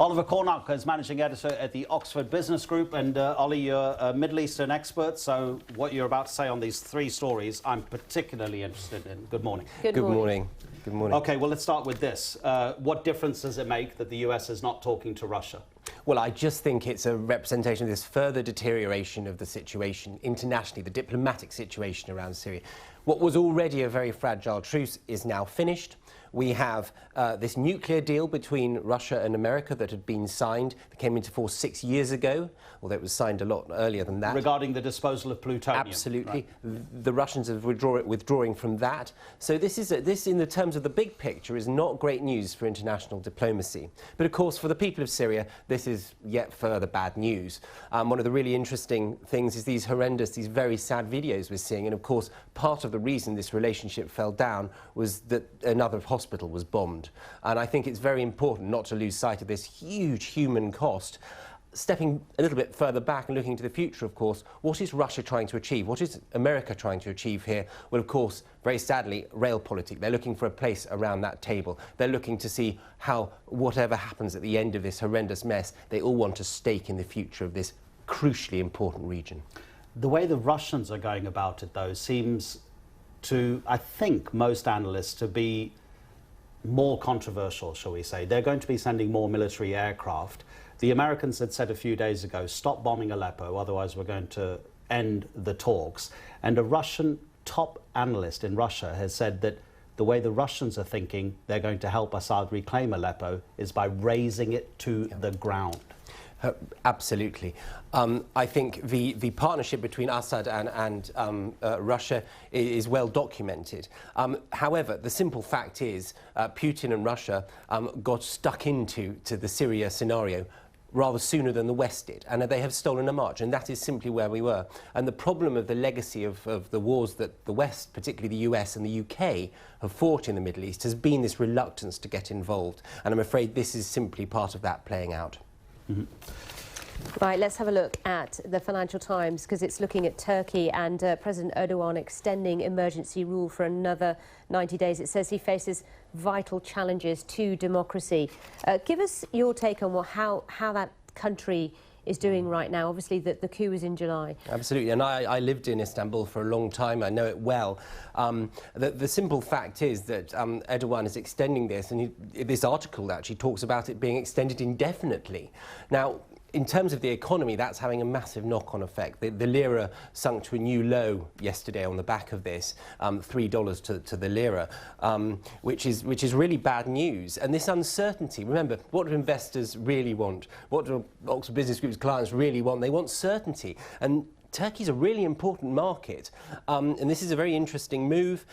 Oliver Cornock is managing editor at the Oxford Business Group. And Ollie, you're a Middle Eastern expert, so what you're about to say on these three stories, I'm particularly interested in. Good morning. Good morning. Good morning. OK, well, let's start with this. What difference does it make that the US is not talking to Russia? Well, I just think it's a representation of this further deterioration of the situation internationally, the diplomatic situation around Syria. What was already a very fragile truce is now finished. We have this nuclear deal between Russia and America that had been signed, that came into force 6 years ago, although it was signed a lot earlier than that. Regarding the disposal of plutonium. Absolutely. Right. The Russians are withdrawing from that. So this, in the terms of the big picture, is not great news for international diplomacy. But of course, for the people of Syria, this is yet further bad news. One of the really interesting things is these horrendous, these very sad videos we're seeing. And of course, part of the reason this relationship fell down was that another hospital was bombed. And I think it's very important not to lose sight of this huge human cost. Stepping a little bit further back and looking to the future, of course, what is Russia trying to achieve? What is America trying to achieve here? Well, of course, very sadly, realpolitik. They're looking for a place around that table. They're looking to see how, whatever happens at the end of this horrendous mess, they all want a stake in the future of this crucially important region. The way the Russians are going about it, though, seems to, I think, most analysts to be more controversial, shall we say. They're going to be sending more military aircraft. The Americans had said a few days ago, stop bombing Aleppo, otherwise we're going to end the talks. And a Russian top analyst in Russia has said that the way the Russians are thinking they're going to help Assad reclaim Aleppo is by razing it to the ground. Absolutely. I think the partnership between Assad and Russia is well documented. However, the simple fact is Putin and Russia got stuck into the Syria scenario rather sooner than the West did, and they have stolen a march, and that is simply where we were. And the problem of the legacy of the wars that the West, particularly the US and the UK, have fought in the Middle East has been this reluctance to get involved. And I'm afraid this is simply part of that playing out. Mm-hmm. Right, let's have a look at the Financial Times, because it's looking at Turkey and President Erdogan extending emergency rule for another 90 days. It says he faces vital challenges to democracy. Give us your take on how that country is doing right now. Obviously, the coup was in July. Absolutely, and I lived in Istanbul for a long time. I know it well. The simple fact is that Erdogan is extending this, and this article actually talks about it being extended indefinitely. Now, in terms of the economy, that's having a massive knock-on effect. The lira sunk to a new low yesterday on the back of this, $3 to the lira, which is really bad news. And this uncertainty, remember, what do investors really want? What do Oxford Business Group's clients really want? They want certainty. And Turkey's a really important market, and this is a very interesting move.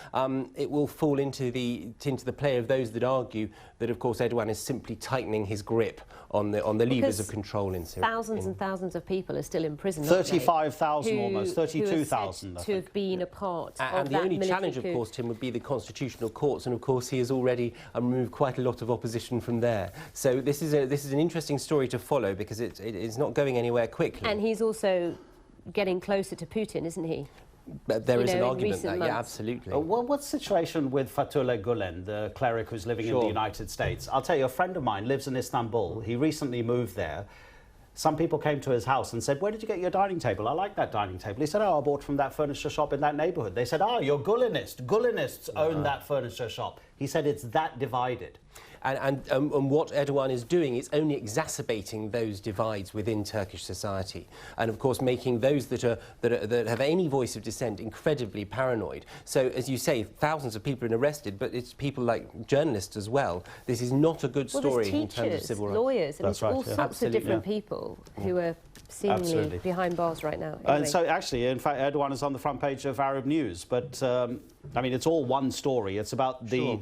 It will fall into the play of those that argue that, of course, Erdogan is simply tightening his grip on the levers of control in Syria. Thousands and thousands of people are still in prison. 35,000 almost, 32,000. To have been a part of that and the only challenge, coup. of course, Tim, would be the constitutional courts, and of course he has already removed quite a lot of opposition from there. So this is an interesting story to follow, because it's not going anywhere quickly. And he's also getting closer to Putin, isn't he? But there is an argument there, yeah, absolutely. What's the situation with Fethullah Gulen, the cleric who's living in the United States? I'll tell you, a friend of mine lives in Istanbul. He recently moved there. Some people came to his house and said, where did you get your dining table? I like that dining table. He said, oh, I bought from that furniture shop in that neighborhood. They said, oh, you're Gulenists. Gulenists own that furniture shop. He said it's that divided. And what Erdogan is doing is only exacerbating those divides within Turkish society, and of course making those that have any voice of dissent incredibly paranoid. So, as you say, thousands of people are arrested, but it's people like journalists as well. This is not a good story in terms of civil rights. Lawyers, and all sorts of different people who are seemingly behind bars right now. Anyway. So actually, in fact, Erdogan is on the front page of Arab News, but I mean, it's all one story. It's about the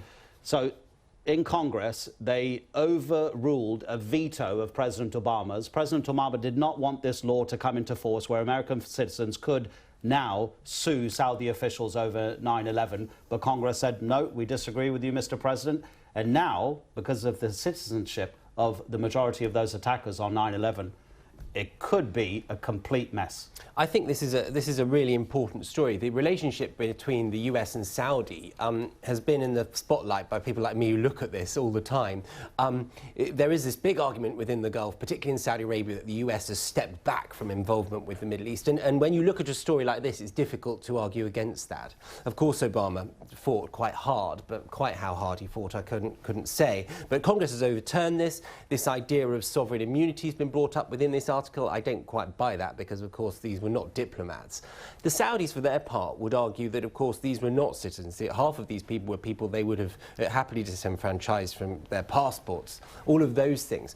in Congress, they overruled a veto of President Obama's. President Obama did not want this law to come into force where American citizens could now sue Saudi officials over 9/11. But Congress said, no, we disagree with you, Mr. President. And now, because of the citizenship of the majority of those attackers on 9/11, it could be a complete mess. I think this is a really important story. The relationship between the US and Saudi has been in the spotlight by people like me who look at this all the time. There is this big argument within the Gulf, particularly in Saudi Arabia, that the US has stepped back from involvement with the Middle East. And when you look at a story like this, it's difficult to argue against that. Of course, Obama fought quite hard, but quite how hard he fought, I couldn't say. But Congress has overturned this. This idea of sovereign immunity has been brought up within this article. I don't quite buy that because, of course, these were not diplomats. The Saudis, for their part, would argue that, of course, these were not citizens. Half of these people were people they would have happily disenfranchised from their passports. All of those things.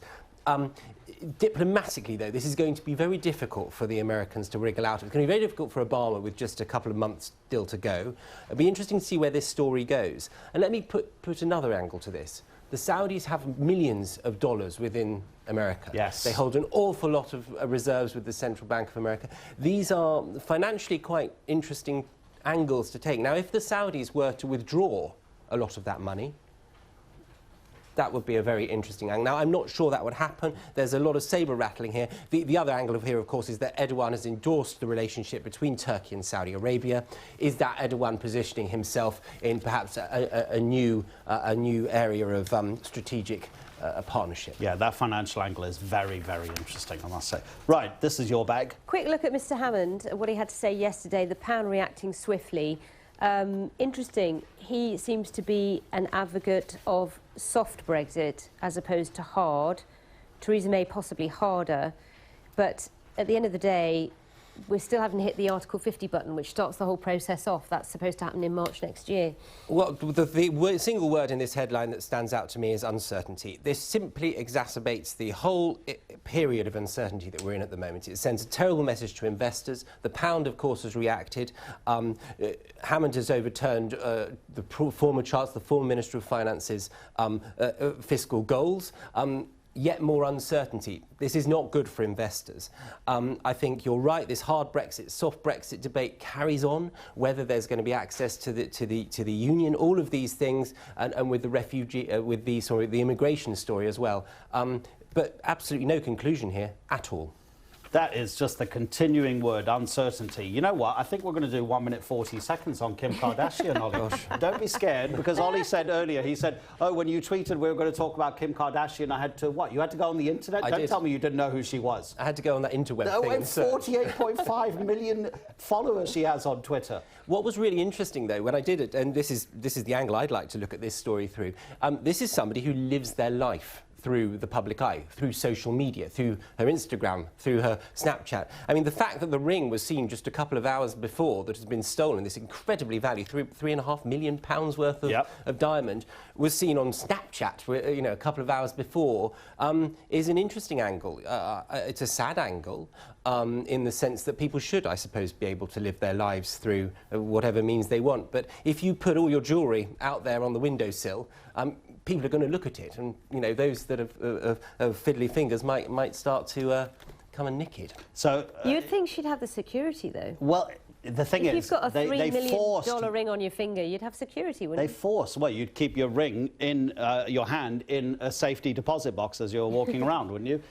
Diplomatically, though, this is going to be very difficult for the Americans to wriggle out of. It's going to be very difficult for Obama with just a couple of months still to go. It'll be interesting to see where this story goes. And let me put another angle to this. The Saudis have millions of dollars within America. Yes. They hold an awful lot of reserves with the Central Bank of America. These are financially quite interesting angles to take. Now, if the Saudis were to withdraw a lot of that money, that would be a very interesting angle. Now, I'm not sure that would happen. There's a lot of sabre rattling here. The other angle of here, of course, is that Erdogan has endorsed the relationship between Turkey and Saudi Arabia. Is that Erdogan positioning himself in perhaps a new area of strategic partnership? Yeah, that financial angle is very, very interesting, I must say. Right, this is your bag. Quick look at Mr Hammond, what he had to say yesterday, the pound reacting swiftly. Interesting, he seems to be an advocate of soft Brexit as opposed to hard. Theresa May possibly harder, but at the end of the day, we still haven't hit the Article 50 button, which starts the whole process off. That's supposed to happen in March next year. Well, the single word in this headline that stands out to me is uncertainty. This simply exacerbates the whole period of uncertainty that we're in at the moment. It sends a terrible message to investors. The pound, of course, has reacted. Hammond has overturned the former Chancellor, the former Minister of Finance's fiscal goals. Yet more uncertainty. This is not good for investors. I think you're right. This hard Brexit, soft Brexit debate carries on. Whether there's going to be access to the union, all of these things, and with the refugee, with the immigration story as well. But absolutely no conclusion here at all. That is just the continuing word, uncertainty. You know what? I think we're going to do 1 minute 40 seconds on Kim Kardashian, Ollie. Don't be scared, because Ollie said earlier, he said, oh, when you tweeted we were going to talk about Kim Kardashian, I had to, what? You had to go on the internet? Don't tell me you didn't know who she was. I had to go on that interweb thing. And 48.5 million followers she has on Twitter. What was really interesting, though, when I did it, and this is the angle I'd like to look at this story through, this is somebody who lives their life through the public eye, through social media, through her Instagram, through her Snapchat. I mean, the fact that the ring was seen just a couple of hours before that has been stolen, this incredibly valued £3.5 million worth of diamond, was seen on Snapchat, you know, a couple of hours before, is an interesting angle. It's a sad angle in the sense that people should, I suppose, be able to live their lives through whatever means they want. But if you put all your jewellery out there on the windowsill, people are going to look at it, and you know those that have fiddly fingers might start to come and nick it. So you'd think she'd have the security, though. Well, the thing if is, you've got a $3 million forced ring on your finger, you'd have security, wouldn't you? Well, you'd keep your ring in your hand in a safety deposit box as you're walking around, wouldn't you?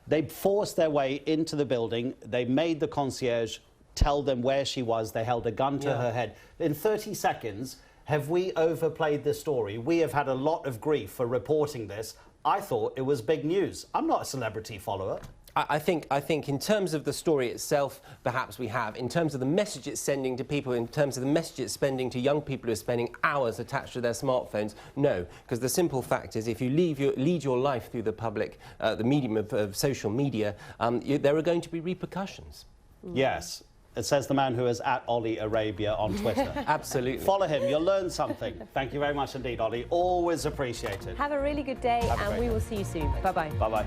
They forced their way into the building. They made the concierge tell them where she was. They held a gun to her head. In 30 seconds. Have we overplayed this story? We have had a lot of grief for reporting this. I thought it was big news. I'm not a celebrity follower. I think in terms of the story itself, perhaps we have. In terms of the message it's sending to people, in terms of the message it's sending to young people who are spending hours attached to their smartphones, no. Because the simple fact is, if you lead your life through the public, the medium of social media, there are going to be repercussions. Yes. It says the man who is at Ollie Arabia on Twitter. Absolutely. Follow him, you'll learn something. Thank you very much indeed, Ollie. Always appreciated. Have a really good day, and we will see you soon. Bye-bye. Bye-bye.